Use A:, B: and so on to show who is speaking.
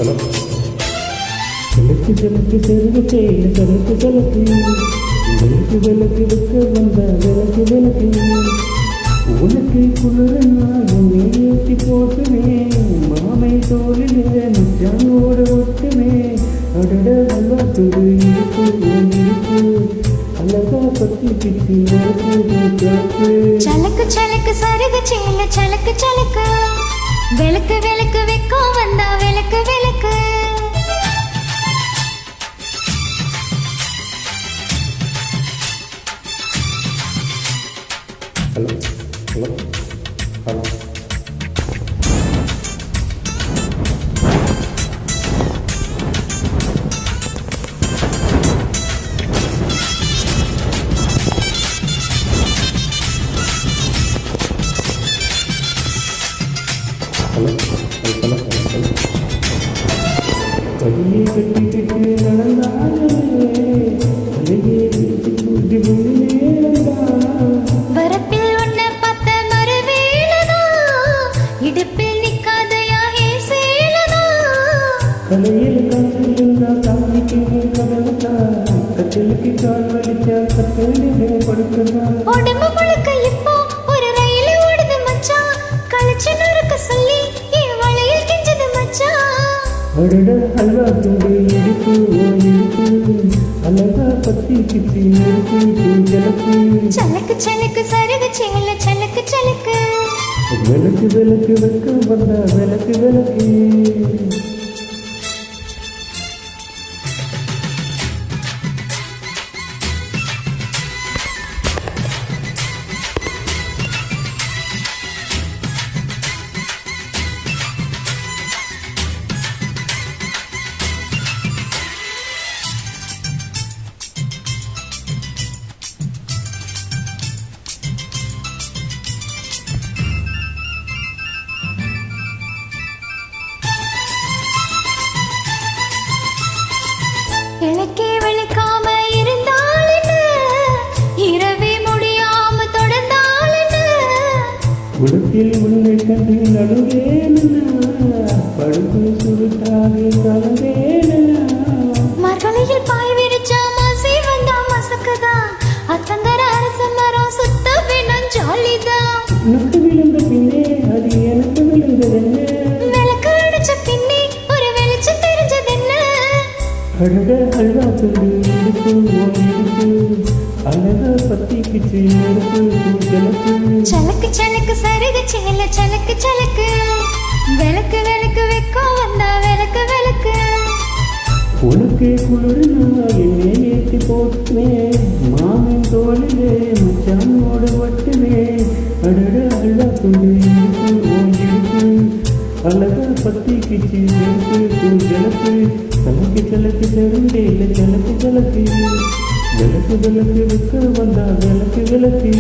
A: Hello. விளக்கு விளக்கு செருகு செய்ய கலக்கு கலக்கு விளக்கு விளக்கு வைக்க வந்த விளக்கு விளக்கு உனக்கு குளிரன்னா என்னை ஏற்றி போட்டுமே மாமை தோழிலே மச்சானோட ஒட்டுமே அடட நல்லா துடு இருக்கு இருக்கு அழகா பத்தி பித்தி
B: சலக்கு சலக்கு சருகு செய்ய சலக்கு சலக்கு விளக்கு விளக்கு வைக்கும் வந்தா விளக்கு விளக்கு
A: hello hello hello. Hello hello hello. கையை கட்டிக்கிட்டு நடந்தாலே அழகே கூட்டி
B: வரப்பில் உன்னை பார்த்த மறுவேளதான் இடுப்பில் நிக்காதையா சேலதா
A: கலையில் காற்றிருந்தா காமிக்கு கதவுதா கட்டிலுக்கு கால் வலிச்சா கட்டிலே படுக்கதா
B: உடம்பு முழுக்க இப்போ ஒரு ரயில் ஓடுது மச்சான் கழிச்சு நொறுக்க சொல்லி என் வளையல் கிஞ்சது மச்சான்
A: அடட அல்வா துண்டு இடுப்பு இடுப்பு அழகா பத்தி கிச்சி இடுப்பு ஜலப்பு
B: சலக்கு சலக்கு சருகு சேல சலக்கு சலக்கு
A: விளக்கு விளக்கு வைக்க வந்த விளக்கு விளக்கு
B: இலக்கே விழிக்காம இருந்தால் என்ன இரவே முடியாம தொடர்ந்தால் என்ன
A: உடத்தில் உன்னை கண்டு நடுவேனா படுப்பு சுருட்டாக கலந்தேனா
B: மரகளில் பாய் விரிச்சா மாசி வந்தா மசக்குதா அத்தங்கர அரச மரம் சுத்த வேணும் ஜாலிதான்
A: உனக்கு விழுந்த பின்னே அது எனக்கு விழுந்ததென்ன
B: விளக்கு அடிச்ச பின்னே ஒரு வெளிச்சம் தெரிஞ்சதென்ன
A: அழக அல்வா துண்டு இடுப்பு இடுப்பு அழகா பத்தி கிச்சி நெருப்பு ஜலப்பு
B: சலக்கு சலக்கு சருகு சேல சலக்கு சலக்கு விளக்கு விளக்கு வைக்கும் வந்தா விளக்கு விளக்கு
A: உனக்கு குளிர்னா என்னை ஏற்றி போட்டுமே மாமன் தோழிலே மச்சானோட ஒட்டுமே அடட அல்வா துண்டு இடுப்பு இடுப்பு அழகா பத்தி கிச்சி நெருப்பு ஜலப்பு சலக்கு சலக்கு செருண்டேல சலக்கு சலக்கு விளக்கு விளக்கு வைக்க வந்தா விளக்கு விளக்கு